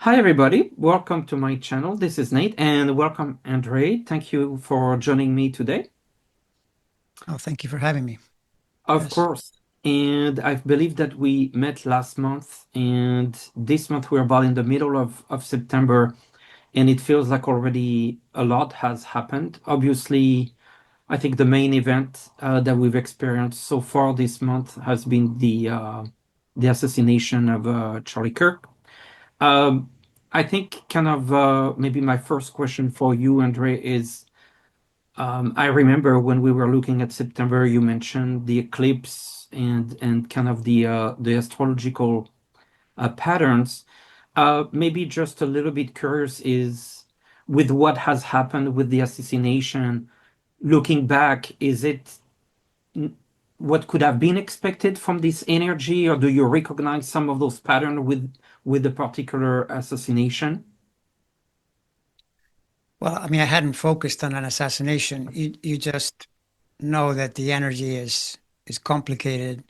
Hi, everybody. Welcome to my channel. This is Nate, and welcome, Andre. Thank you for joining me today. Oh, thank you for having me. Of Yes. course. And I believe that we met last month, and this month we're about in the middle of September, and it feels like already a lot has happened. Obviously, I think the main event that we've experienced so far this month has been the assassination of Charlie Kirk. Um, I think kind of maybe my first question for you, Andre, is I remember when we were looking at September, you mentioned the eclipse and kind of the astrological patterns. Maybe just a little bit curious is with what has happened with the assassination, looking back, is it what could have been expected from this energy, or do you recognize some of those patterns with the particular assassination? Well, I mean, I hadn't focused on an assassination. You just know that the energy is complicated.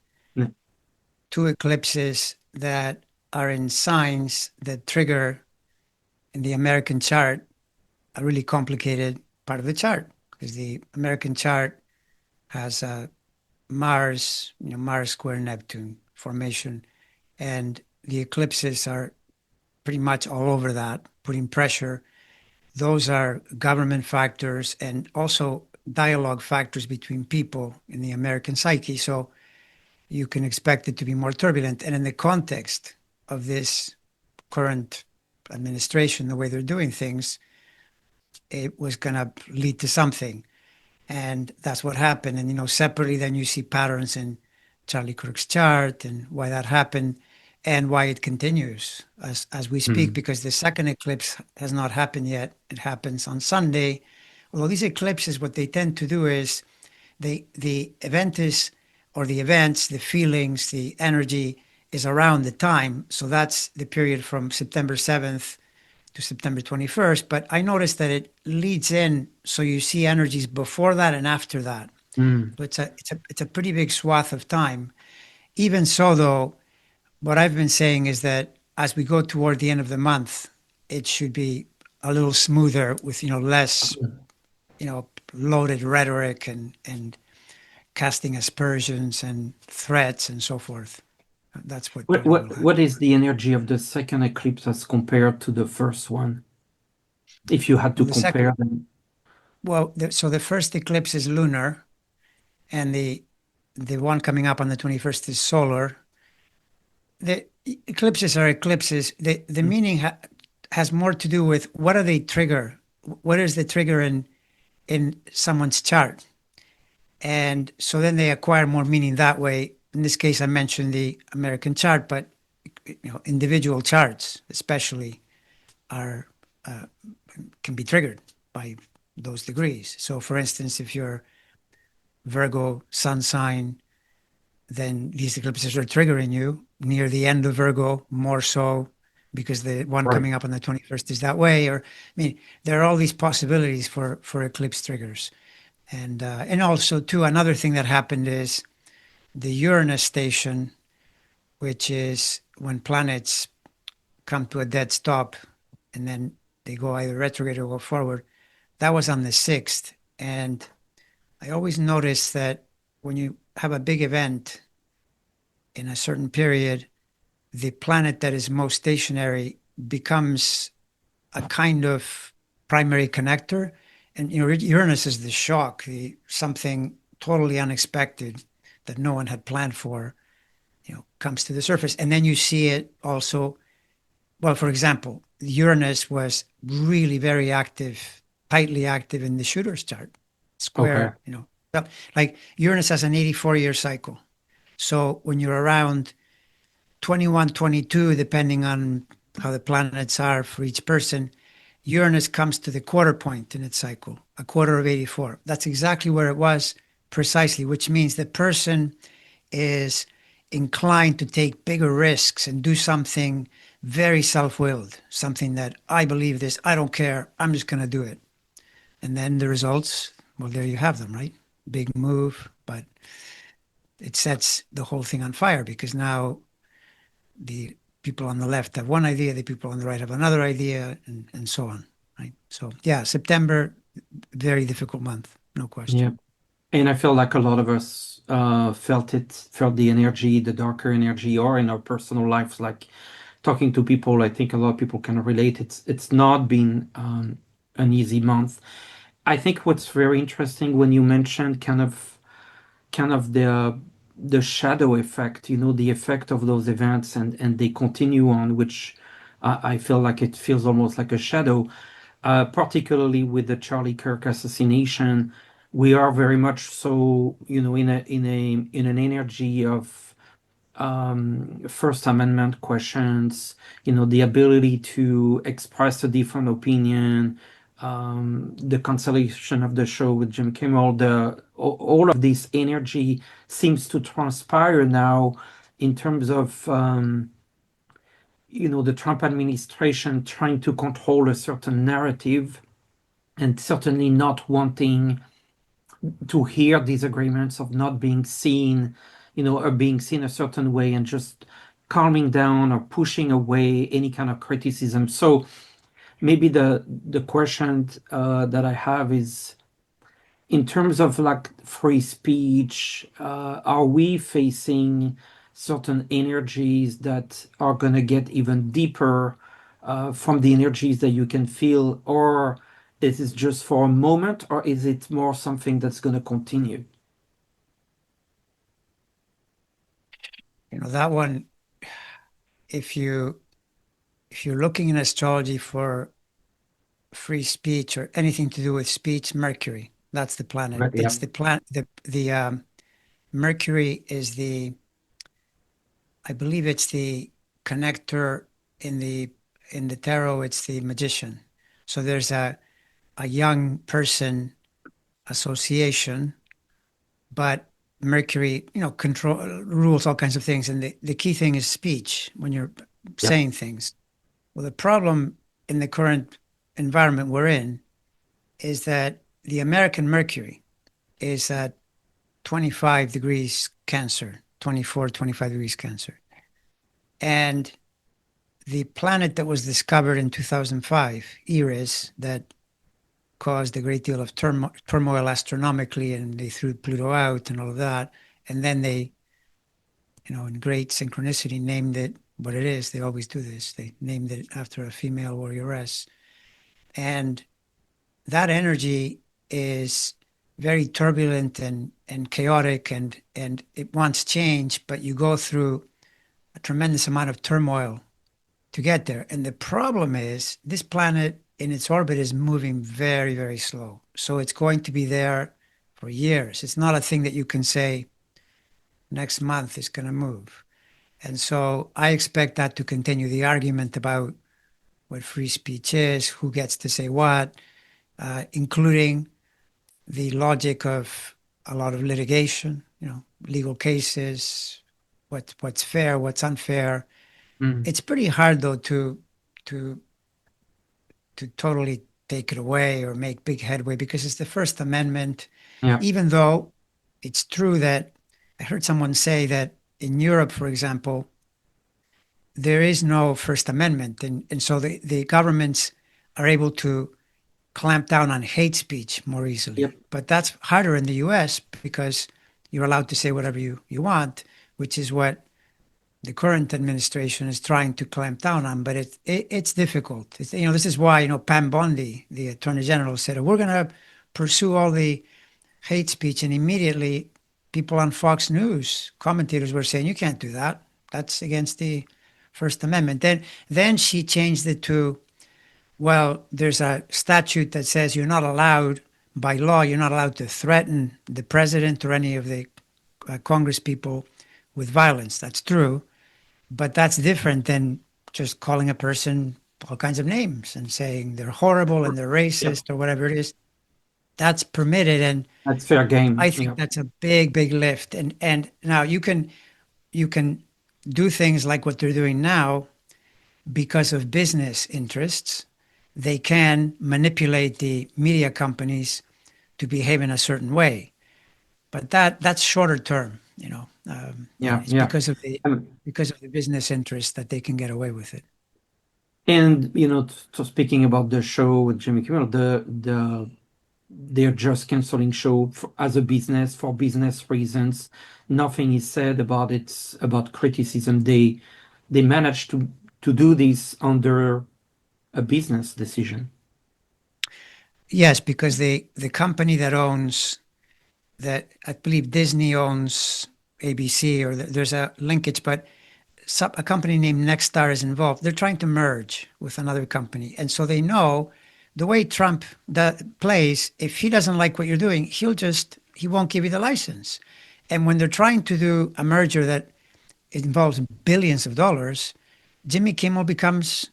Two eclipses that are in signs that trigger in the American chart a really complicated part of the chart because the American chart has Mars, Mars square Neptune formation, and the eclipses are pretty much all over that, putting pressure. Those are government factors and also dialogue factors between people in the American psyche. So you can expect it to be more turbulent. And in the context of this current administration, the way they're doing things, it was going to lead to something. And that's what happened. And, separately, then you see patterns in Charlie Kirk's chart and why that happened and why it continues as we speak, Mm. because the second eclipse has not happened yet. It happens on Sunday. Although these eclipses, what they tend to do is the event is, or the events, the feelings, the energy is around the time. So that's the period from September 7th to September 21st. But I noticed that it leads in, so you see energies before that and after that. Mm. So it's a pretty big swath of time. Even so, though, what I've been saying is that as we go toward the end of the month, it should be a little smoother with less loaded rhetoric and casting aspersions and threats and so forth. That's what What probably will what what happen. is the energy of the second eclipse as compared to the first one? If you had to Well, the second, compare them. so the first eclipse is lunar, and the one coming up on the 21st is solar. The eclipses are eclipses. The meaning has more to do with what do they trigger? What is the trigger in someone's chart? And so then they acquire more meaning that way. In this case, I mentioned the American chart, but individual charts, especially, are uh, can be triggered by those degrees. So, for instance, if you're Virgo sun sign, then these eclipses are triggering you near the end of Virgo, more so because the one Right. coming up on the 21st is that way. Or, I mean, there are all these possibilities for eclipse triggers. And also, too, another thing that happened is the Uranus station, which is when planets come to a dead stop and then they go either retrograde or go forward. That was on the 6th. And I always notice that when you have a big event in a certain period, the planet that is most stationary becomes a kind of primary connector. And Uranus is the shock, the something totally unexpected that no one had planned for, comes to the surface. And then you see it also. Well, for example, Uranus was really very active, tightly active in the shooter's chart. Okay. Square, like Uranus has an 84-year cycle. So when you're around 21, 22, depending on how the planets are for each person, Uranus comes to the quarter point in its cycle, a quarter of 84. That's exactly where it was precisely, which means the person is inclined to take bigger risks and do something very self-willed, something that I believe this, I don't care, I'm just going to do it. And then the results, well, there you have them, right? Big move, but it sets the whole thing on fire because now the people on the left have one idea, the people on the right have another idea, and so on. Right. So yeah, September, very difficult month, no Yeah. question. And I feel like a lot of us felt the energy, the darker energy, or in our personal lives, like talking to people. I think a lot of people can relate. It's not been an easy month. I think what's very interesting when you mentioned kind of the shadow effect, the effect of those events, and they continue on, which I feel like it feels almost like a shadow, particularly with the Charlie Kirk assassination. We are very much so, in an energy of First Amendment questions, the ability to express a different opinion, the cancellation of the show with Jim Kimmel, all of this energy seems to transpire now in terms of, the Trump administration trying to control a certain narrative and certainly not wanting to hear disagreements of not being seen, or being seen a certain way and just calming down or pushing away any kind of criticism. So maybe the question that I have is in terms of like free speech, are we facing certain energies that are going to get even deeper from the energies that you can feel, or is it just for a moment, or is it more something that's going to continue? That one, if you're looking in astrology for free speech or anything to do with speech, Mercury, that's the planet. Right. Yeah. It's the planet. The Mercury is I believe it's the connector in the tarot. It's the magician. So there's a young person association, but Mercury, control rules all kinds of things, and the key thing is speech when you're Yep. saying things. Well, the problem in the current environment we're in is that the American Mercury is at 25 degrees Cancer, 24, 25 degrees Cancer. And the planet that was discovered in 2005, Eris, that caused a great deal of turmoil astronomically, and they threw Pluto out and all of that. And then they, in great synchronicity, named it what it is. They always do this. They named it after a female warrioress. And that energy is very turbulent and chaotic, and it wants change, but you go through a tremendous amount of turmoil to get there. And the problem is this planet in its orbit is moving very, very slow. So it's going to be there for years. It's not a thing that you can say next month is going to move. And so I expect that to continue. The argument about what free speech is, who gets to say what, including the logic of a lot of litigation, legal cases, what's fair, what's unfair. Mm. It's pretty hard though to to totally take it away or make big headway because it's the First Amendment, Yeah. even though it's true that I heard someone say that in Europe, for example, there is no First Amendment. And so the governments are able to clamp down on hate speech more Yep. easily. But that's harder in the US because you're allowed to say whatever you want, which is what the current administration is trying to clamp down on, but it's difficult. This is why, Pam Bondi, the Attorney General, said, we're going to pursue all the hate speech. And immediately people on Fox News, commentators were saying, you can't do that. That's against the First Amendment. Then she changed it to, well, there's a statute that says you're not allowed, by law, you're not allowed to threaten the president or any of the Congress people with violence. That's true. But that's different than just calling a person all kinds of names and saying they're horrible and they're Yep. racist or whatever it is. That's permitted, and That's fair I game. think Yeah. that's a big, big lift. And now you can do things like what they're doing now because of business interests. They can manipulate the media companies to behave in a certain way, but that's shorter term. Yeah, It's yeah. Um, because of the business interest that they can get away with it. and so speaking about the show with Jimmy Kimmel, they're just canceling show as a business for business reasons. Nothing is said about it about criticism. They managed to do this under a business decision. Yes, because the company that owns that, I believe Disney owns ABC, or there's a linkage, but a company named Nexstar is involved. They're trying to merge with another company. And so they know the way Trump plays, if he doesn't like what you're doing, he won't give you the license. And when they're trying to do a merger that involves billions of dollars, Jimmy Kimmel becomes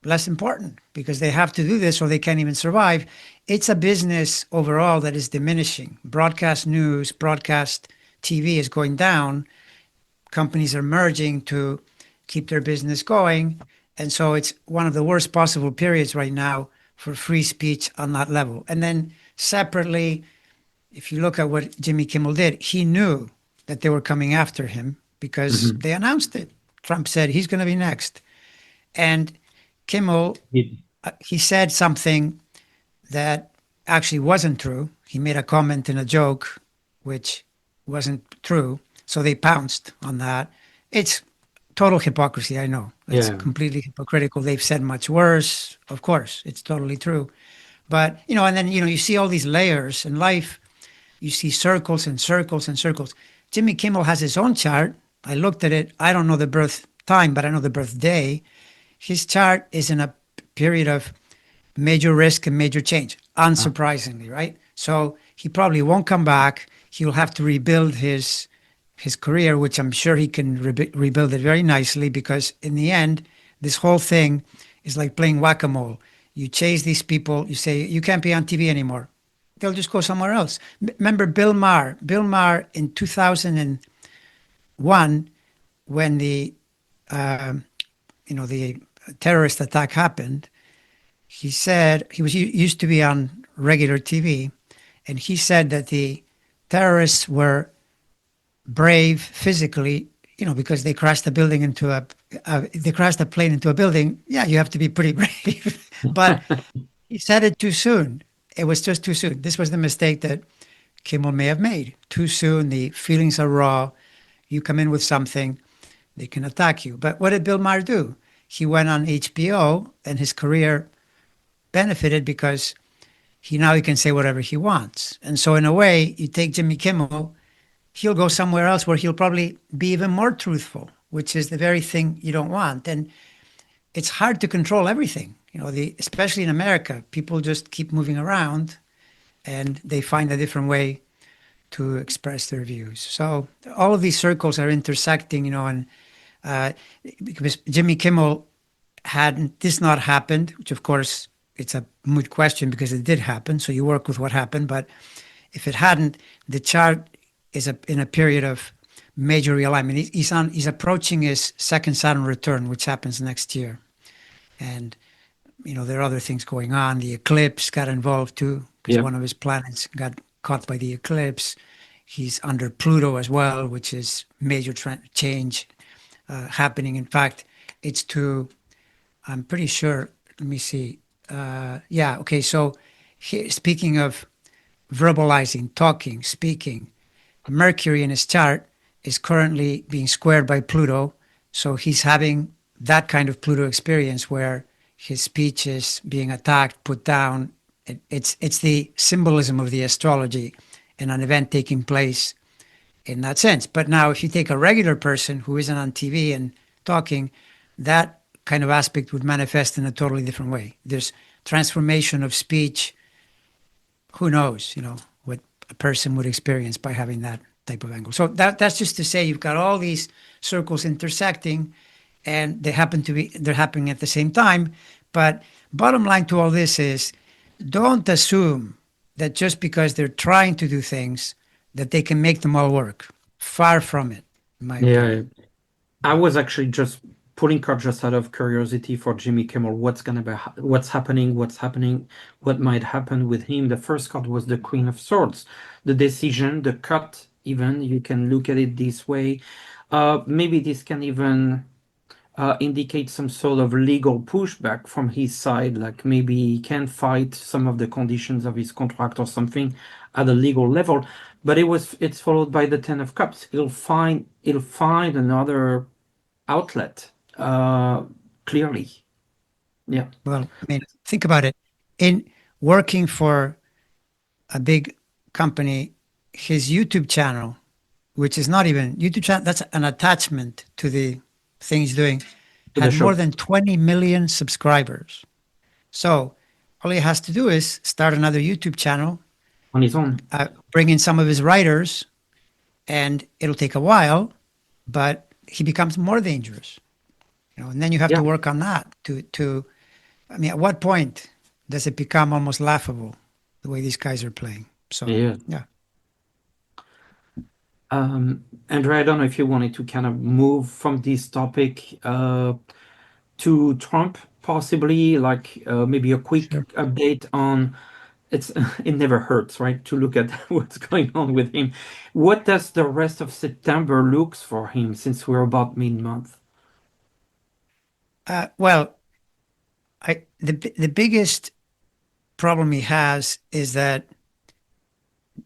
less important because they have to do this or they can't even survive. It's a business overall that is diminishing. Broadcast news, broadcast TV is going down. Companies are merging to keep their business going. And so it's one of the worst possible periods right now for free speech on that level. And then separately, if you look at what Jimmy Kimmel did, he knew that they were coming after him because Mhm. they announced it. Trump said he's going to be next. And Kimmel, he said something that actually wasn't true. He made a comment in a joke, which wasn't true. So they pounced on that. It's total hypocrisy. I know it's Yeah. completely hypocritical. They've said much worse. Of course, it's totally true. But, and then, you see all these layers in life. You see circles and circles and circles. Jimmy Kimmel has his own chart. I looked at it. I don't know the birth time, but I know the birthday. His chart is in a period of major risk and major change, Ah, unsurprisingly, right? So he probably won't come back. He'll have to rebuild his career, which I'm sure he can rebuild it very nicely because in the end, this whole thing is like playing whack-a-mole. You chase these people, you say, you can't be on TV anymore. They'll just go somewhere else. Remember Bill Maher? Bill Maher in 2001, when the terrorist attack happened, he said he was used to be on regular TV, and he said that the terrorists were brave physically, because they crashed the building into they crashed a plane into a building. Yeah, you have to be pretty brave. But he said it too soon. It was just too soon. This was the mistake that Kimmel may have made. Too soon. The feelings are raw. You come in with something, they can attack you. But what did Bill Maher do? He went on HBO, and his career benefited because he can say whatever he wants. And so in a way, you take Jimmy Kimmel, he'll go somewhere else where he'll probably be even more truthful, which is the very thing you don't want. And it's hard to control everything. Especially in America, people just keep moving around and they find a different way to express their views. So all of these circles are intersecting, and uh, because Jimmy Kimmel, had this not happened, which of course it's a moot question because it did happen, so you work with what happened. But if it hadn't, the chart is in a period of major realignment. He's approaching his second Saturn return, which happens next year, and there are other things going on. The eclipse got involved too because yeah. one of his planets got caught by the eclipse. He's under Pluto as well, which is major change happening. In fact, I'm pretty sure. Let me see. Yeah. Okay. So, speaking of verbalizing, talking, speaking, Mercury in his chart is currently being squared by Pluto. So he's having that kind of Pluto experience where his speech is being attacked, put down. It's the symbolism of the astrology and an event taking place in that sense. But now, if you take a regular person who isn't on TV and talking, that kind of aspect would manifest in a totally different way. There's transformation of speech. Who knows, what a person would experience by having that type of angle. So that's just to say you've got all these circles intersecting and they're happening at the same time. But bottom line to all this is don't assume that just because they're trying to do things that they can make them all work. Far from it, in my Yeah. opinion. I was actually just pulling cards just out of curiosity for Jimmy Kimmel. What's happening? What's happening? What might happen with him? The first card was the Queen of Swords, the decision, the cut even you can look at it this way. Maybe this can even indicate some sort of legal pushback from his side, like maybe he can fight some of the conditions of his contract or something at a legal level. But it's followed by the Ten of Cups. He'll find another outlet, clearly. Yeah, Well, I mean, think about it. In working for a big company, his YouTube channel, which is not even YouTube channel, that's an attachment to the thing he's doing, to the had more show than 20 million subscribers. So all he has to do is start another YouTube channel, on his own. bring in some of his writers, and it'll take a while, but he becomes more dangerous. And then you have Yeah, to work on that to I mean, at what point does it become almost laughable the way these guys are playing? So, yeah. yeah, Andre, I don't know if you wanted to kind of move from this topic to Trump, possibly, like maybe a quick sure. update on it's it never hurts, right, to look at what's going on with him. What does the rest of September looks for him since we're about mid-month? Well, the biggest problem he has is that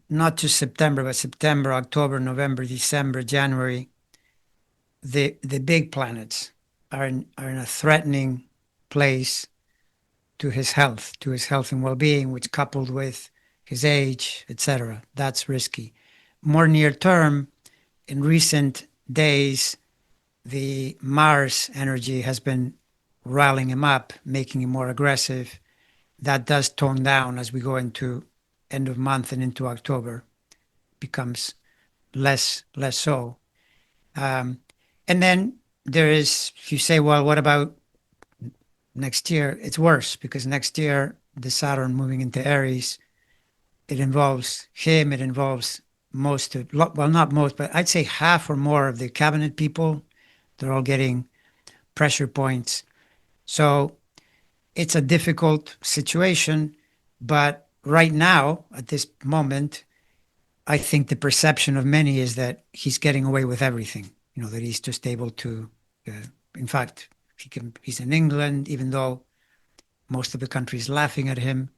not just September, but September, October, November, December, January, the big planets are in a threatening place to his health and well-being, which coupled with his age, etc., that's risky. More near term, in recent days, the Mars energy has been riling him up, making him more aggressive. That does tone down as we go into end of month and into October, becomes less so. Um, and then there is, if you say, well, what about next year? It's worse because next year the Saturn moving into Aries, it involves him. It involves most of, well, not most, but I'd say half or more of the cabinet people. They're all getting pressure points. So it's a difficult situation. But right now, at this moment, I think the perception of many is that he's getting away with everything. That he's just able to. Uh, in fact, he's in England, even though most of the country is laughing at him.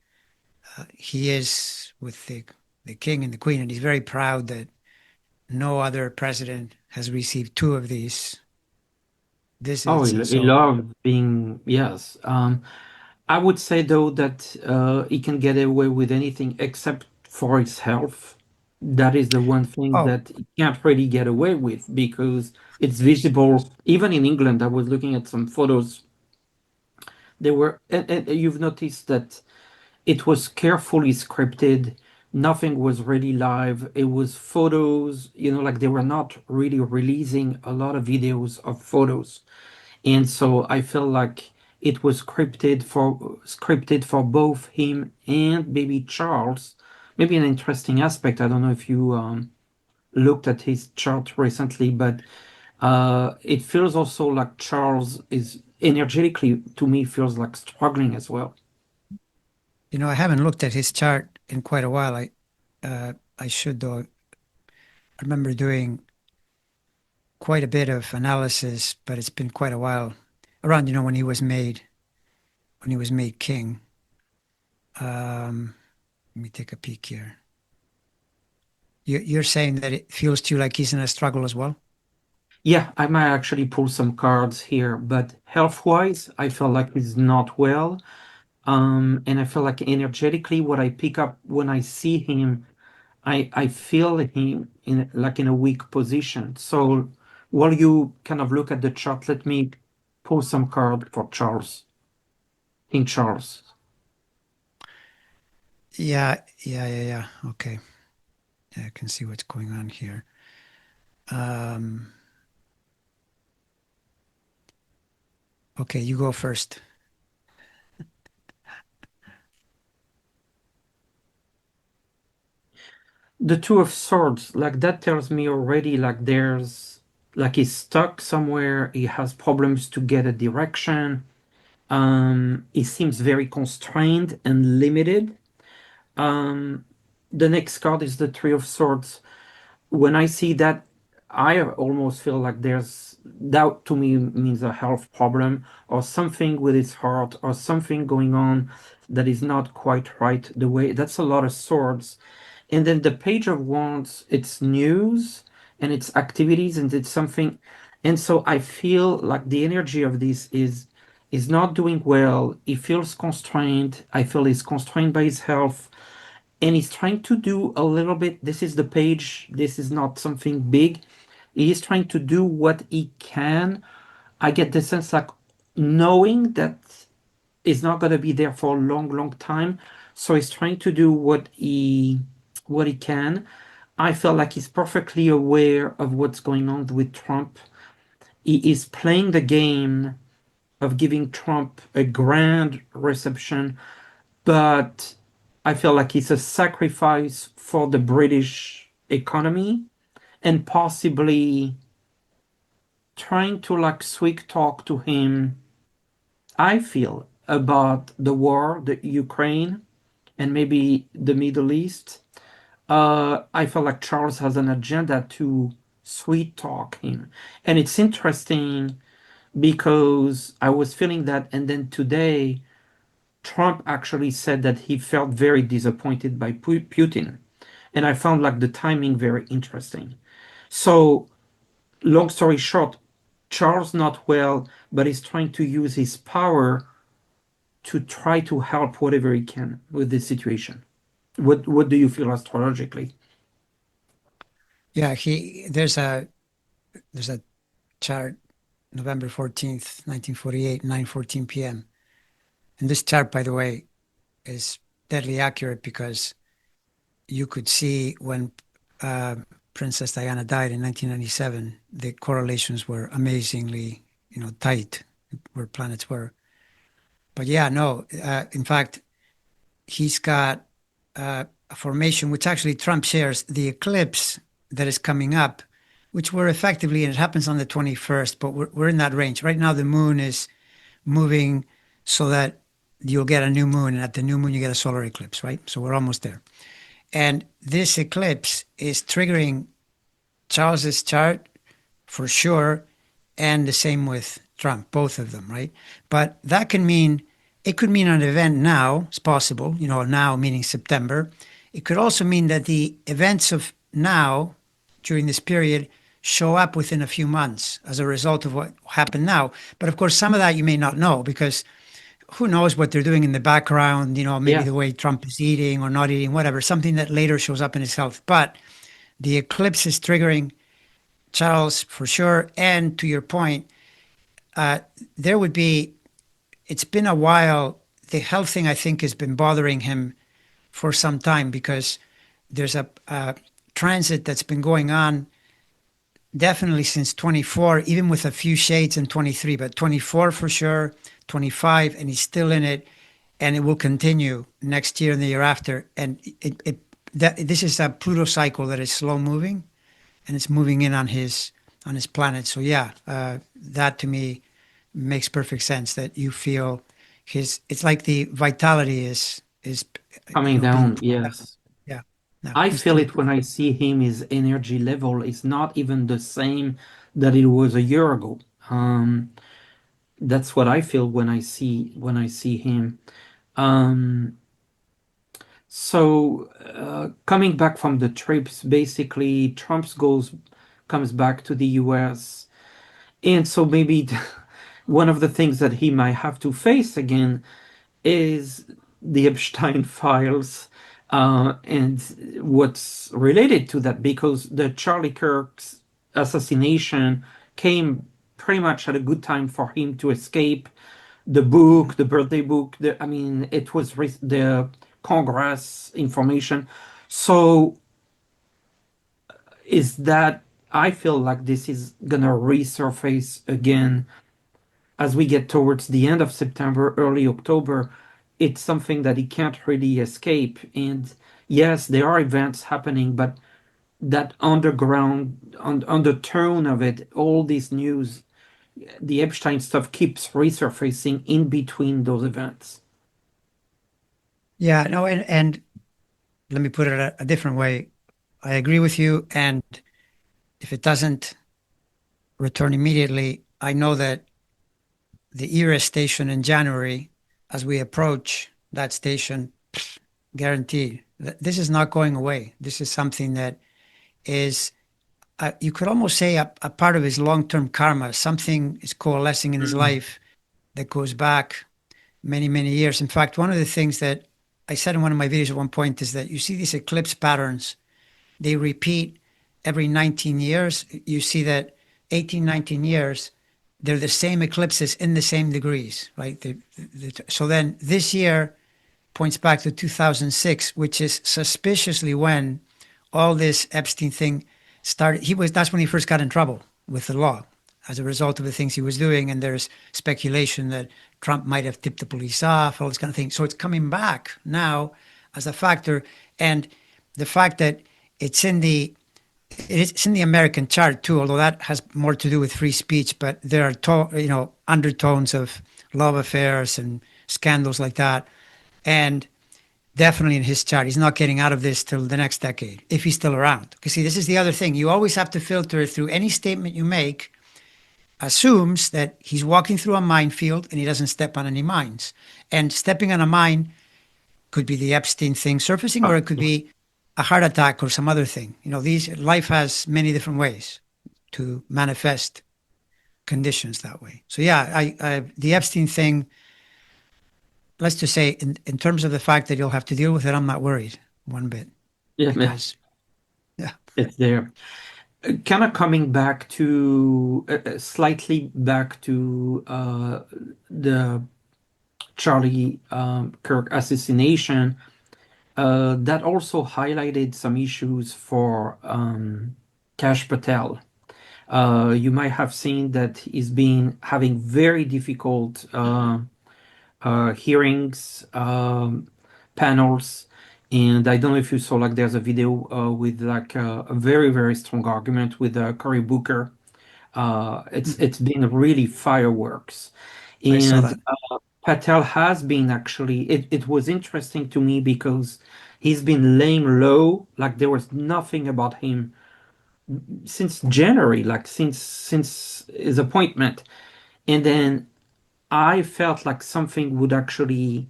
He is with the king and the queen, and he's very proud that no other president has received two of these Oh, visits. he, And he so, loves being, yes. I would say though that he can get away with anything except for his health. That is the one thing oh, that he can't really get away with because it's visible. Even in England, I was looking at some photos. They were, and you've noticed that it was carefully scripted. Nothing was really live. It was photos, like they were not really releasing a lot of videos of photos. And so I feel like it was scripted for both him and maybe Charles. Maybe an interesting aspect. I don't know if you looked at his chart recently, but it feels also like Charles is energetically, to me, feels like struggling as well. I haven't looked at his chart in quite a while. I should though. I remember doing quite a bit of analysis, but it's been quite a while. Around, when he was made king. Let me take a peek here. You're saying that it feels to you like he's in a struggle as well? Yeah, I might actually pull some cards here, but health-wise, I feel like he's not well. And I feel like energetically, what I pick up when I see him, I feel him in a weak position. So while you kind of look at the chart, let me pull some card for Charles, King Charles. Yeah, yeah. Okay. Yeah, I can see what's going on here. Um, okay, you go first. The Two of Swords, like that tells me already like he's stuck somewhere, he has problems to get a direction. He seems very constrained and limited. Um, the next card is the Three of Swords. when I see that, I almost feel like there's that to me means a health problem or something with his heart or something going on that is not quite right the way. That's a lot of swords. And then the Page of Wands, it's news and it's activities and it's something. And so I feel like the energy of this is not doing well. He feels constrained. I feel he's constrained by his health and he's trying to do a little bit. This is the page, this is not something big. He's trying to do what he can. I get the sense like knowing that he's not going to be there for a long, long time. So he's trying to do what he can. I feel like he's perfectly aware of what's going on with Trump. He is playing the game of giving Trump a grand reception, but I feel like it's a sacrifice for the British economy and possibly trying to like sweet talk to him. I feel about the war, the Ukraine, and maybe the Middle East. I feel like Charles has an agenda to sweet talk him. And it's interesting because I was feeling that, and then today Trump actually said that he felt very disappointed by Putin. And I found like the timing very interesting. So, long story short, Charles not well, but he's trying to use his power to try to help whatever he can with this situation. What do you feel astrologically? Yeah, there's a chart, November 14th, 1948, 9:14 p.m. And this chart, by the way, is deadly accurate because you could see when uh, Princess Diana died in 1997, the correlations were amazingly, tight where planets were. But yeah, no, in fact, he's got a formation which actually Trump shares, the eclipse that is coming up, which we're effectively, and it happens on the 21st, but we're in that range. Right now, the moon is moving so that you'll get a new moon, and at the new moon, you get a solar eclipse, right? So we're almost there. And this eclipse is triggering Charles's chart for sure, and the same with Trump, both of them, right? But that can mean it could mean an event now, it's possible, now meaning September. It could also mean that the events of now during this period show up within a few months as a result of what happened now. But of course, some of that you may not know because who knows what they're doing in the background, maybe Yeah, the way Trump is eating or not eating, whatever, something that later shows up in his health. But the eclipse is triggering Charles for sure. And to your point, uh, there would be, it's been a while. The health thing, I think, has been bothering him for some time because there's a transit that's been going on definitely since 24, even with a few shades in 23, but 24 for sure, 25, and he's still in it, and it will continue next year and the year after. And this is a Pluto cycle that is slow moving, and it's moving in on his planet. So yeah, that to me makes perfect sense. That you feel it's like the vitality is coming being down. pulled down. Yes. Yeah, no, I he's feel doing it when I see him, his energy level is not even the same that it was a year ago. That's what I feel when I see him. Um, so coming back from the trips, basically Trump's goes comes back to the US. And so maybe one of the things that he might have to face again is the Epstein files and what's related to that, because the Charlie Kirk's assassination came pretty much at a good time for him to escape. The book, the birthday book, I mean, it was the Congress information. So is that I feel like this is gonna resurface again as we get towards the end of September, early October. It's something that he can't really escape. And yes, there are events happening, but that underground, undertone of it, all this news, the Epstein stuff keeps resurfacing in between those events. yeah, no, and let me put it a different way. I agree with you. And if it doesn't return immediately, I know that the ERA station in January, as we approach that station, guaranteed. This is not going away. This is something that is, you could almost say, a part of his long term karma. Something is coalescing in his Mm. life that goes back many, many years. In fact, one of the things that I said in one of my videos at one point is that you see these eclipse patterns, they repeat every 19 years. You see that 18, 19 years, they're the same eclipses in the same degrees, right? So then this year points back to 2006, which is suspiciously when all this Epstein thing started. That's when he first got in trouble with the law as a result of the things he was doing. And there's speculation that Trump might have tipped the police off, all this kind of thing. So it's coming back now as a factor. And the fact that it's in the it's in the American chart too, although that has more to do with free speech. But there are undertones of love affairs and scandals like that, and definitely in his chart, he's not getting out of this till the next decade if he's still around. Because see, this is the other thing: you always have to filter through any statement you make. Assumes that he's walking through a minefield and he doesn't step on any mines. And stepping on a mine could be the Epstein thing surfacing, or Oh, it could be a heart attack or some other thing. These life has many different ways to manifest conditions that way. So yeah, the Epstein thing. Let's just say, in terms of the fact that you'll have to deal with it, I'm not worried one bit yeah, man, because yeah, it's there. Kind of coming back to slightly back to the Charlie Kirk assassination. That also highlighted some issues for Kash Patel. You might have seen that he's been having very difficult hearings, panels, and I don't know if you saw, like, there's a video with like a very very strong argument with Cory Booker. It's been really fireworks, I saw and that. Patel has been actually. It was interesting to me because he's been laying low, like there was nothing about him since January, like since his appointment, and then I felt like something would actually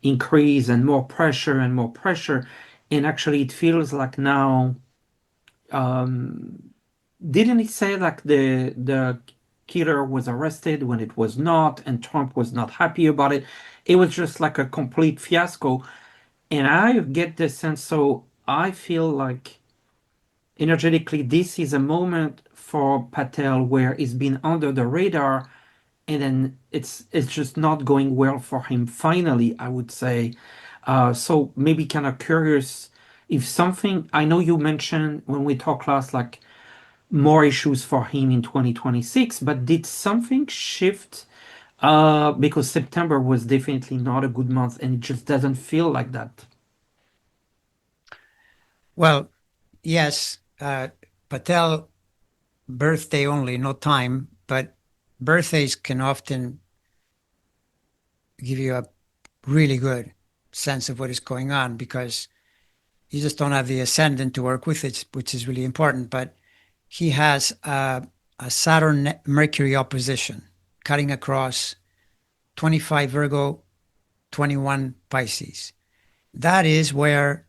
increase and more pressure. And actually, it feels like now, didn't he say like the killer was arrested when it was not, and Trump was not happy about it? It was just like a complete fiasco. And I get the sense, so I feel like energetically, this is a moment for Patel where he's been under the radar, and then it's just not going well for him finally, I would say. So maybe kind of curious if something, I know you mentioned when we talked last, like more issues for him in 2026, but did something shift? Because September was definitely not a good month, and it just doesn't feel like that. Well, yes, Patel birthday only, no time, but birthdays can often give you a really good sense of what is going on because you just don't have the ascendant to work with it, which is really important. But he has a Saturn Mercury opposition cutting across 25 Virgo, 21 Pisces. That is where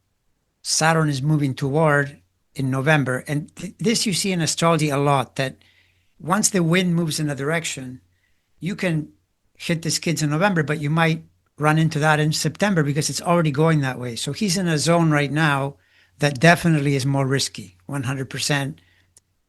Saturn is moving toward in November. And this you see in astrology a lot that once the wind moves in a direction, you can hit the skids in November, but you might run into that in September because it's already going that way. So he's in a zone right now that definitely is more risky, 100%,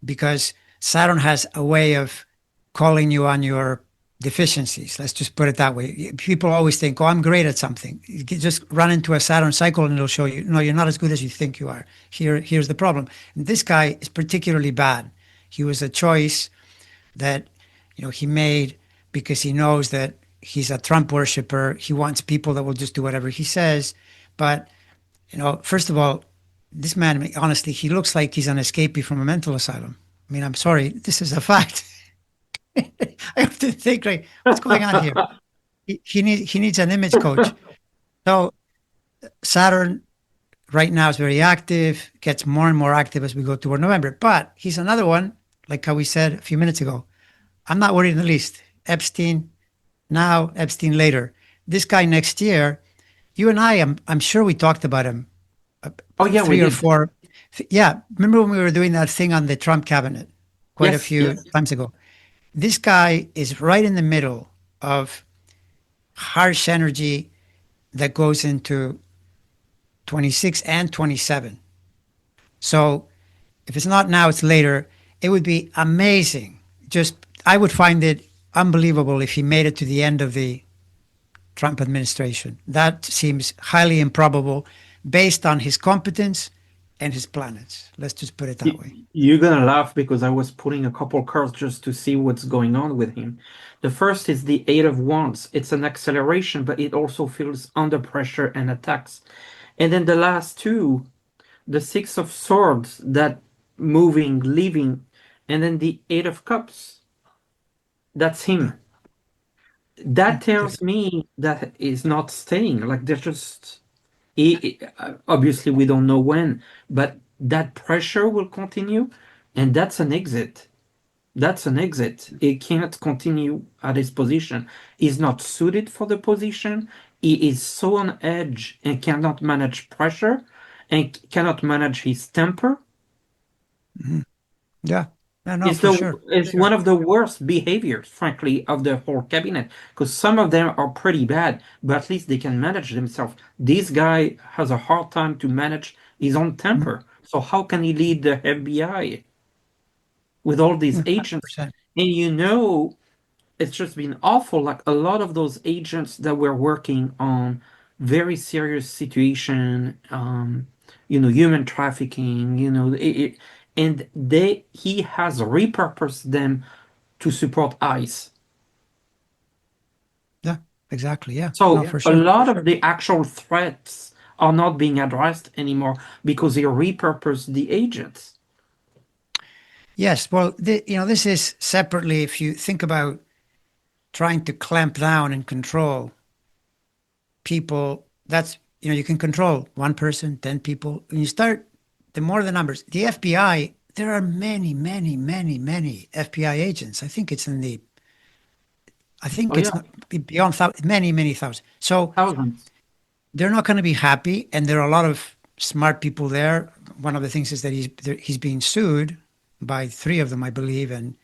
because Saturn has a way of calling you on your deficiencies. Let's just put it that way. People always think, oh, I'm great at something. You just run into a Saturn cycle and it'll show you, no, you're not as good as you think you are. Here's the problem. And this guy is particularly bad. He was a choice that, he made because he knows that he's a Trump worshiper. He wants people that will just do whatever he says. But, first of all, this man, honestly, he looks like he's an escapee from a mental asylum. I mean, I'm sorry, this is a fact. I have to think, like, what's going on here? He needs an image coach. So Saturn right now is very active, gets more and more active as we go toward November. But he's another one, like how we said a few minutes ago. I'm not worried in the least. Epstein now, Epstein later. This guy next year, you and I, I'm sure we talked about him Oh yeah, we three or did. four. Yeah, remember when we were doing that thing on the Trump cabinet quite a Yes, few yes. times ago? This guy is right in the middle of harsh energy that goes into 26 and 27. So if it's not now, it's later. It would be amazing. Just, I would find it unbelievable if he made it to the end of the Trump administration. That seems highly improbable based on his competence and his planets. Let's just put it that way. You're gonna laugh because I was putting a couple cards just to see what's going on with him. The first is the Eight of Wands. It's an acceleration, but it also feels under pressure and attacks. And then the last two, the Six of Swords, that moving, leaving, and then the Eight of Cups. That's Yeah, him. That yeah, tells me that he's not staying. Like they're just obviously we don't know when, but that pressure will continue, and that's an exit. That's an exit. He can't continue at his position. He's not suited for the position. He is so on edge and cannot manage pressure and cannot manage his temper. mhm. Yeah. No, no, It's for the sure. it's one of the worst behaviors, frankly, of the whole cabinet. Because some of them are pretty bad, but at least they can manage themselves. This guy has a hard time to manage his own Mhm. temper. So how can he lead the FBI with all these agents? 100%. And it's just been awful. Like a lot of those agents that were working on very serious situation, human trafficking, and he has repurposed them to support ICE. Yeah, exactly. Yeah. No, So for a sure. lot of the actual threats are not being addressed anymore because he repurposed the agents. Yes. Well, this is separately, if you think about trying to clamp down and control people, you can control one person, 10 people. When you start, the more the numbers, the FBI, there are many, many, many, many FBI agents. I think Oh it's yeah, not beyond many, many thousands. So thousands. they're not going to be happy. And there are a lot of smart people there. One of the things is that he's being sued by three of them, I believe. And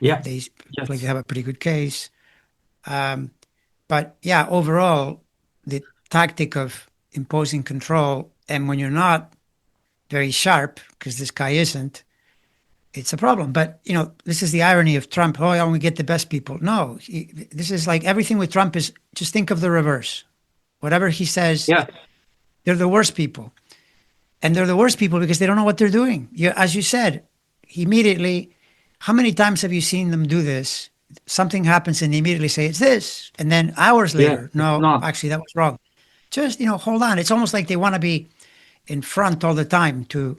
Yeah. they like they Yes. have a pretty good case. Um, But yeah, overall, the tactic of imposing control, and when you're not very sharp, because this guy isn't, it's a problem. But this is the irony of Trump. Oh, I only get the best people. No, this is like everything with Trump is just think of the reverse. Whatever he says, Yeah. they're the worst people, and they're the worst people because they don't know what they're doing. As you said, he immediately. How many times have you seen them do this? Something happens and they immediately say it's this, and then hours Yeah. later, It's no, not. actually that was wrong. Just hold on. It's almost like they want to be in front all the time to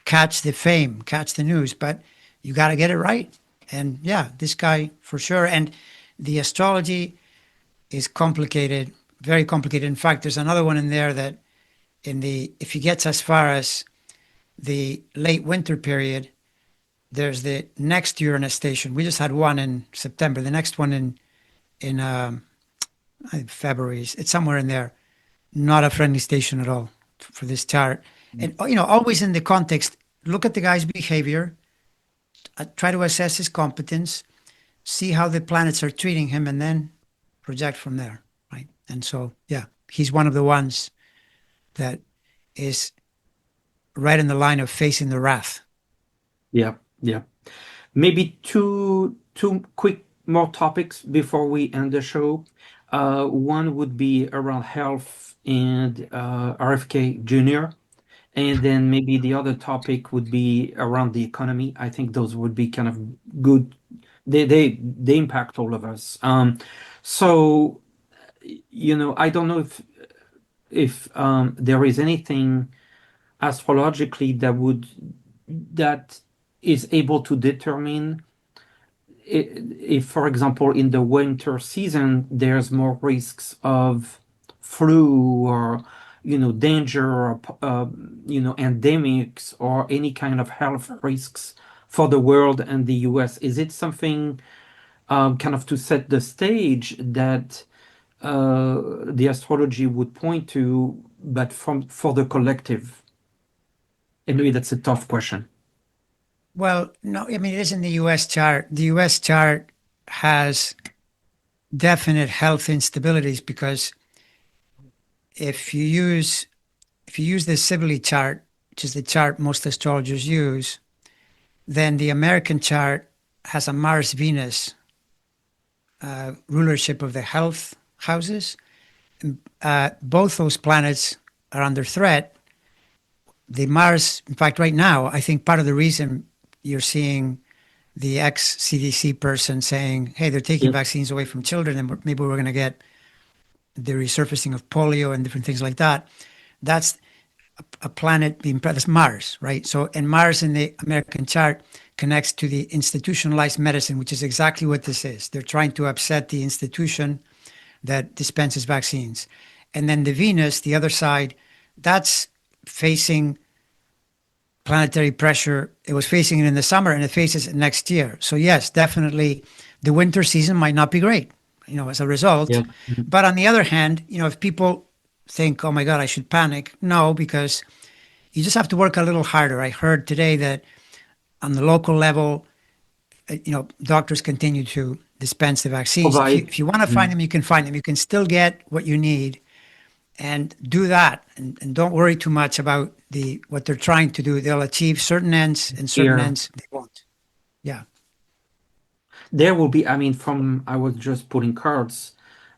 catch the fame, catch the news, but you got to get it right. And yeah, this guy for sure. And the astrology is complicated, very complicated. In fact, there's another one in there that if he gets as far as the late winter period, there's the next Uranus station. We just had one in September. The next one in I think February. It's somewhere in there. Not a friendly station at all for this chart. And always in the context, look at the guy's behavior, try to assess his competence, see how the planets are treating him, and then project from there, right? And so, yeah, he's one of the ones that is right in the line of facing the wrath. Yeah. Yeah. Maybe two quick more topics before we end the show. One would be around health and RFK Jr. And then maybe the other topic would be around the economy. I think those would be kind of good. They impact all of us. So I don't know if there is anything astrologically that is able to determine if, for example, in the winter season, there's more risks of flu or danger or endemics or any kind of health risks for the world and the US? Is it something kind of to set the stage that the astrology would point to, but from for the collective? And maybe that's a tough question. Well, no, I mean, it is in the US chart. The US chart has definite health instabilities because if you use if you use the Sibley chart, which is the chart most astrologers use, then the American chart has a Mars Venus rulership of the health houses. Both those planets are under threat. The Mars, in fact, right now, I think part of the reason you're seeing the ex CDC person saying, hey, they're taking Yes. vaccines away from children, and maybe we're going to get the resurfacing of polio and different things like that. That's a planet being, that's Mars, right? So, and Mars in the American chart connects to the institutionalized medicine, which is exactly what this is. They're trying to upset the institution that dispenses vaccines. And then the Venus, the other side, that's facing planetary pressure. It was facing it in the summer and it faces it next year. So, yes, definitely the winter season might not be great, as a result. Yeah. Mhm. But on the other hand, if people think, oh my God, I should panic, no, because you just have to work a little harder. I heard today that on the local level, doctors continue to dispense the vaccines. If you Provide. if you want to find Mm. them, you can find them. You can still get what you need, and do that. And don't worry too much about the what they're trying to do. They'll achieve certain ends, and certain Here. ends they won't. Yeah. There will be, I mean, I was just putting cards.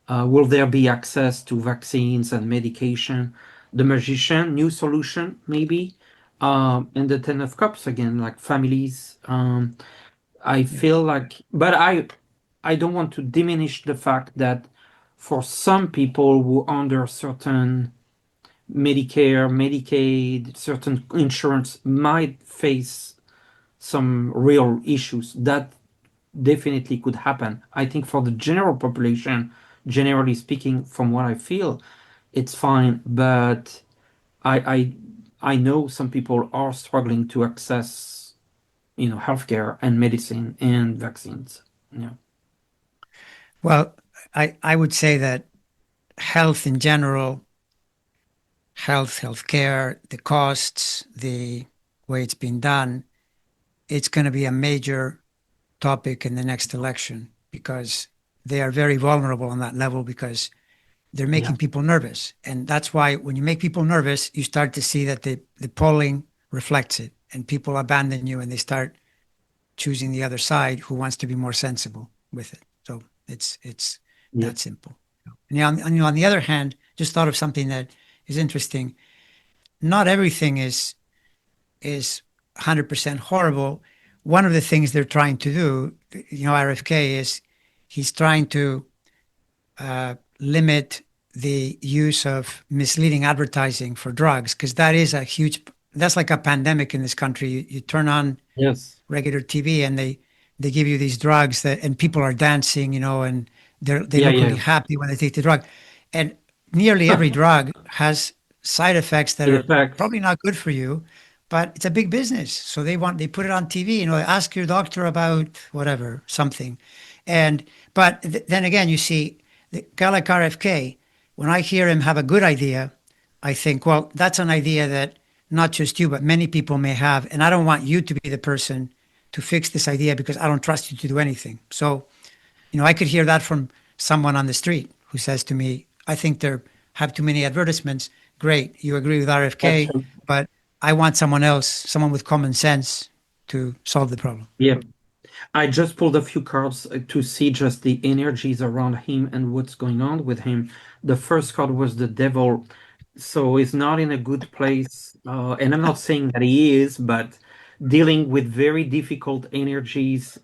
Will there be access to vaccines and medication? The magician, new solution, maybe. And the Ten of Cups again, like families. I Yeah. feel like, but I don't want to diminish the fact that for some people who under certain Medicare, Medicaid, certain insurance might face some real issues. That definitely could happen. I think for the general population, generally speaking, from what I feel, it's fine. But I I know some people are struggling to access, healthcare and medicine and vaccines. Yeah. Well, I would say that health in general, healthcare, the costs, the way it's being done, it's going to be a major topic in the next election because they are very vulnerable on that level because they're Yeah. making people nervous. And that's why when you make people nervous, you start to see that the polling reflects it and people abandon you and they start choosing the other side who wants to be more sensible with it. So it's Yeah. that simple. And on the other hand, just thought of something that is interesting. Not everything is 100% horrible. One of the things they're trying to do, RFK is he's trying to limit the use of misleading advertising for drugs because that's like a pandemic in this country. You turn on Yes. regular TV and they give you these drugs and people are dancing, and they Yeah. look really Yeah. happy when they take the drug. And nearly every drug has side effects that The are effects. probably not good for you, but it's a big business. So they put it on TV, ask your doctor about whatever, something. And but then again, you see the guy like RFK, when I hear him have a good idea, I think, well, that's an idea that not just you, but many people may have. And I don't want you to be the person to fix this idea because I don't trust you to do anything. So, I could hear that from someone on the street who says to me, I think there have too many advertisements. Great. You agree with That's RFK, true. but I want someone else, someone with common sense to solve the problem. Yeah. I just pulled a few cards to see just the energies around him and what's going on with him. The first card was the devil, so he's not in a good place. And I'm not saying that he is, but dealing with very difficult energies.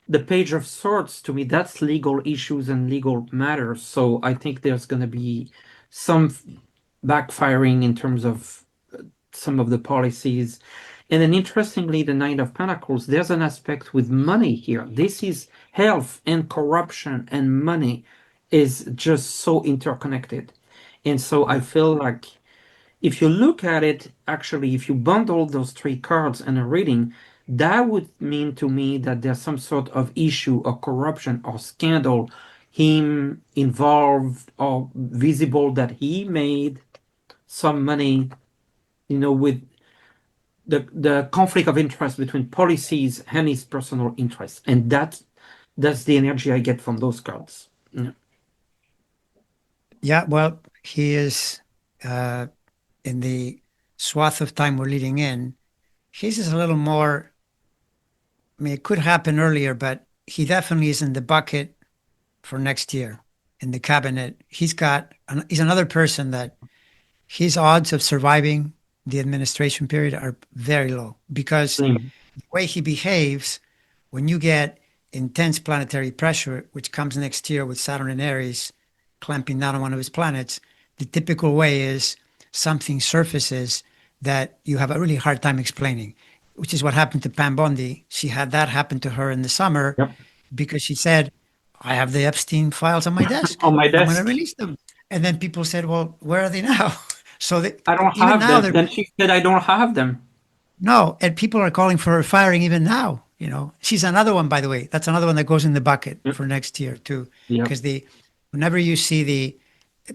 The Page of Swords, to me, that's legal issues and legal matters. So I think there's going to be some backfiring in terms of some of the policies. And then interestingly, the Nine of Pentacles, there's an aspect with money here. This is health and corruption and money is just so interconnected. And so I feel like if you look at it, actually, if you bundle those three cards and a reading, that would mean to me that there's some sort of issue or corruption or scandal, him involved or visible that he made some money, with the conflict of interest between policies and his personal interests. And that's the energy I get from those cards. Yeah. Yeah, well, he is uh, in the swath of time we're leading in. His is a little more. I mean, it could happen earlier, but he definitely is in the bucket for next year in the cabinet. He's another person that his odds of surviving the administration period are very low because Same. the way he behaves when you get intense planetary pressure, which comes next year with Saturn and Aries clamping down on one of his planets, the typical way is something surfaces that you have a really hard time explaining, which is what happened to Pam Bondi. She had that happen to her in the summer Yep. because she said, I have the Epstein files on my desk On my and I'm going to desk. release them. And then people said, well, where are they now? So I don't even have now, them. they're Then she said, I don't have them. no, and people are calling for her firing even now. She's another one, by the way. That's another one that goes in the bucket Yep. for next year too, Yep. because whenever you see the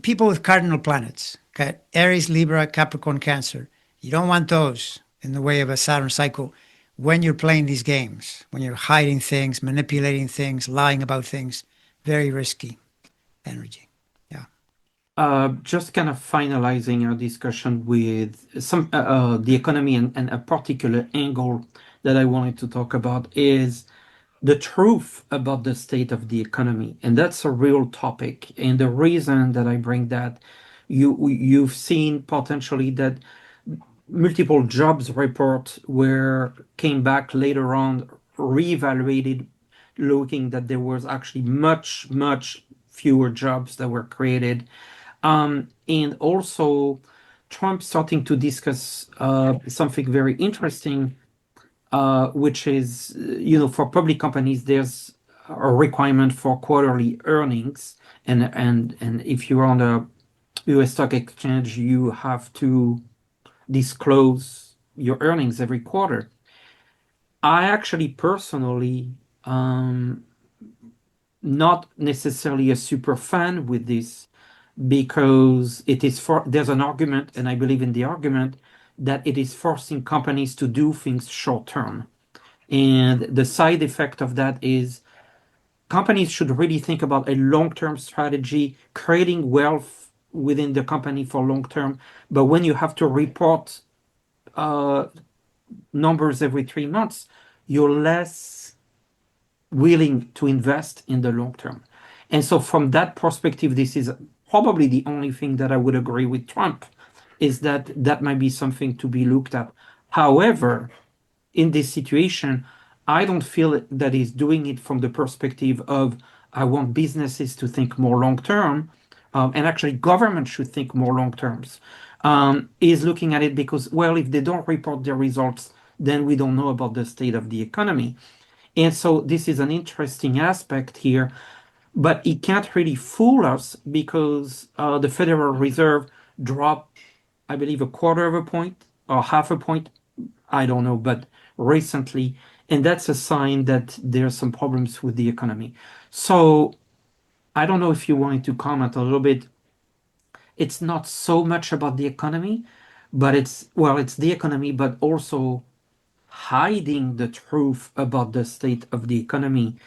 people with cardinal planets, okay, Aries, Libra, Capricorn, Cancer, you don't want those in the way of a Saturn cycle when you're playing these games, when you're hiding things, manipulating things, lying about things. Very risky energy. Yeah. Just kind of finalizing our discussion with the economy and a particular angle that I wanted to talk about is the truth about the state of the economy, and that's a real topic. And the reason that I bring that, you've seen potentially that multiple jobs report were came back later on reevaluated, looking that there was actually much fewer jobs that were created, and also Trump starting to discuss something very interesting, which is, for public companies, there's a requirement for quarterly earnings, and if you're on the U.S. stock exchange, you have to disclose your earnings every quarter. I actually personally, not necessarily a super fan with this, because there's an argument, and I believe in the argument, that it is forcing companies to do things short term. And the side effect of that is companies should really think about a long-term strategy, creating wealth within the company for long term. But when you have to report uh, numbers every 3 months, you're less willing to invest in the long term. And so, from that perspective, this is probably the only thing that I would agree with Trump, is that that might be something to be looked at. However, in this situation, I don't feel that he's doing it from the perspective of I want businesses to think more long term, and actually government should think more long terms. Is looking at it because, well, if they don't report their results, then we don't know about the state of the economy. And so this is an interesting aspect here, but it can't really fool us because the Federal Reserve dropped, I believe, a quarter of a point or half a point, I don't know, but recently, and that's a sign that there's some problems with the economy. So I don't know if you wanted to comment a little bit. It's not so much about the economy, but it's the economy, but also hiding the truth about the state of the economy.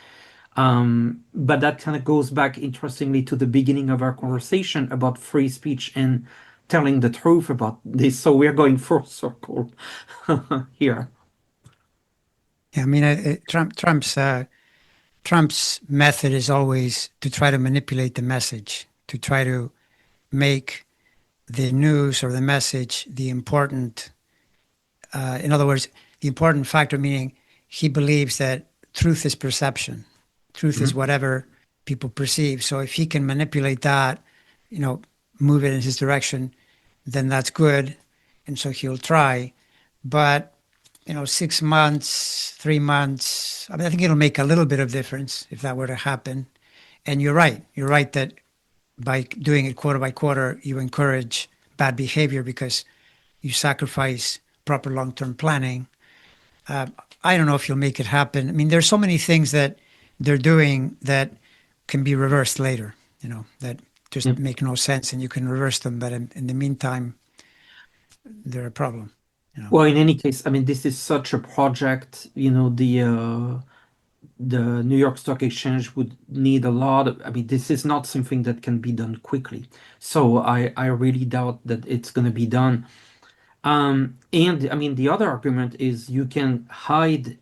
But that kind of goes back, interestingly, to the beginning of our conversation about free speech and telling the truth about this. So we're going full circle here. Yeah. I mean, Trump's method is always to try to manipulate the message, to try to make the news or the message the important. In other words, the important factor, meaning he believes that truth is perception, truth is Mhm. whatever people perceive. So if he can manipulate that, you know, move it in his direction, then that's good. And so he'll try. But 6 months, 3 months. I think it'll make a little bit of difference if that were to happen. And you're right. You're right that by doing it quarter by quarter, you encourage bad behavior because you sacrifice proper long-term planning. Uh, I don't know if you'll make it happen. I mean, there's so many things that they're doing that can be reversed later, that Yeah. just make no sense and you can reverse them. But in the meantime, they're a problem. Well, in any case, I mean, this is such a project, the New York Stock Exchange would need a lot of, I mean, this is not something that can be done quickly. So I really doubt that it's going to be done. And I mean, the other argument is you can hide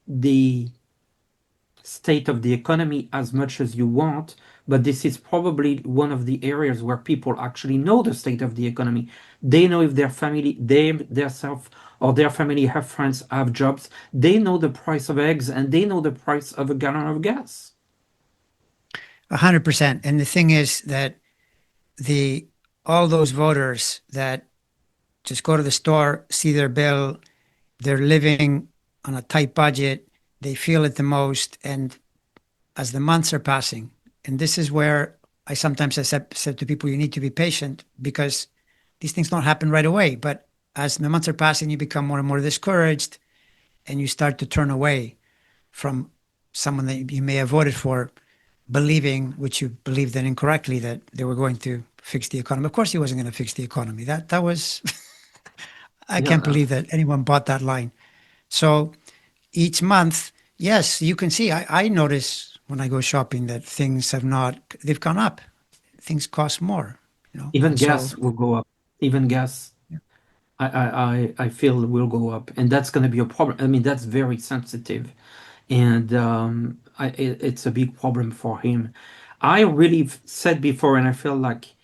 the state of the economy as much as you want, but this is probably one of the areas where people actually know the state of the economy. They know if their family, they themselves or their family have friends, have jobs. They know the price of eggs and they know the price of a gallon of gas. 100%. And the thing is that the all those voters that just go to the store, see their bill, they're living on a tight budget, they feel it the most, and as the months are passing, and this is where I sometimes have said to people, you need to be patient because these things don't happen right away. But as the months are passing, you become more and more discouraged, and you start to turn away from someone that you may have voted for, believing, which you believed in incorrectly, that they were going to fix the economy. Of course, he wasn't going to fix the economy. That was I Yeah, can't believe that anyone bought that line. So each month, yes, you can see. I notice when I go shopping that things have not, they've gone up. Things cost more. even And so, gas will go up. Even gas, yeah. I feel will go up, and that's going to be a problem. I mean, that's very sensitive, and it's a big problem for him. I really said before, and I feel like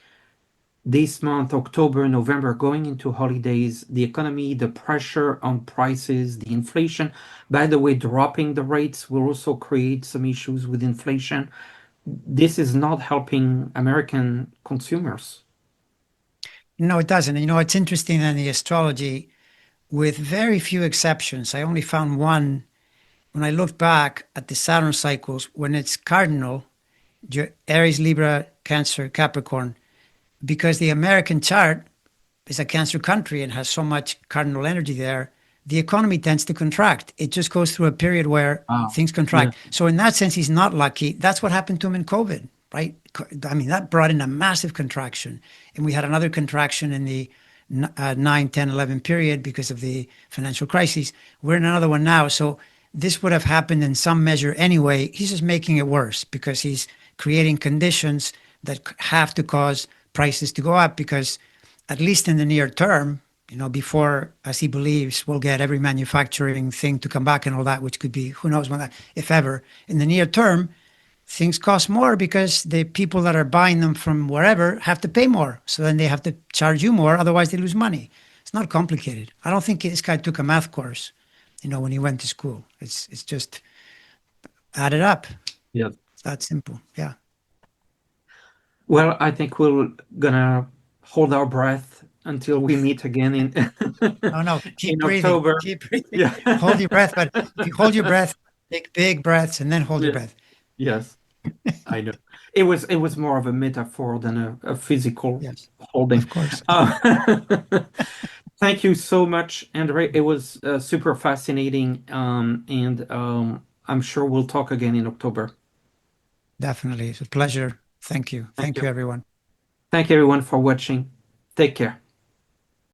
this month, October, November, going into holidays, the economy, the pressure on prices, the inflation. By the way, dropping the rates will also create some issues with inflation. This is not helping American consumers. No, it doesn't. It's interesting in the astrology, with very few exceptions. I only found one when I looked back at the Saturn cycles when it's cardinal, Aries, Libra, Cancer, Capricorn, because the American chart is a cancer country and has so much cardinal energy there, the economy tends to contract. It just goes through a period where Wow. things Yeah. contract. So in that sense, he's not lucky. That's what happened to him in COVID, right? I mean, that brought in a massive contraction. And we had another contraction in the 9, 10, 11 period because of the financial crisis. We're in another one now. So this would have happened in some measure anyway. He's just making it worse because he's creating conditions that have to cause prices to go up because at least in the near term, before, as he believes, we'll get every manufacturing thing to come back and all that, which could be who knows when that, if ever. In the near term, things cost more because the people that are buying them from wherever have to pay more. So then they have to charge you more, otherwise they lose money. It's not complicated. I don't think this guy took a math course, when he went to school. It's just add it up. Yeah. It's that simple. Yeah. Well, I think we're gonna hold our breath until we meet again in No, no, keep in breathing. October. Keep breathing. Yeah. Hold your breath. But if you hold your breath, take big breaths and then hold your Yeah. breath. Yes, I know. It was more of a metaphor than a physical Yes, holding. of course. Uh, Thank you so much, Andre. It was super fascinating, and I'm sure we'll talk again in October. Definitely. It's a pleasure. Thank you. Thank Thank you. you, everyone. Thank you, everyone, for watching. Take care.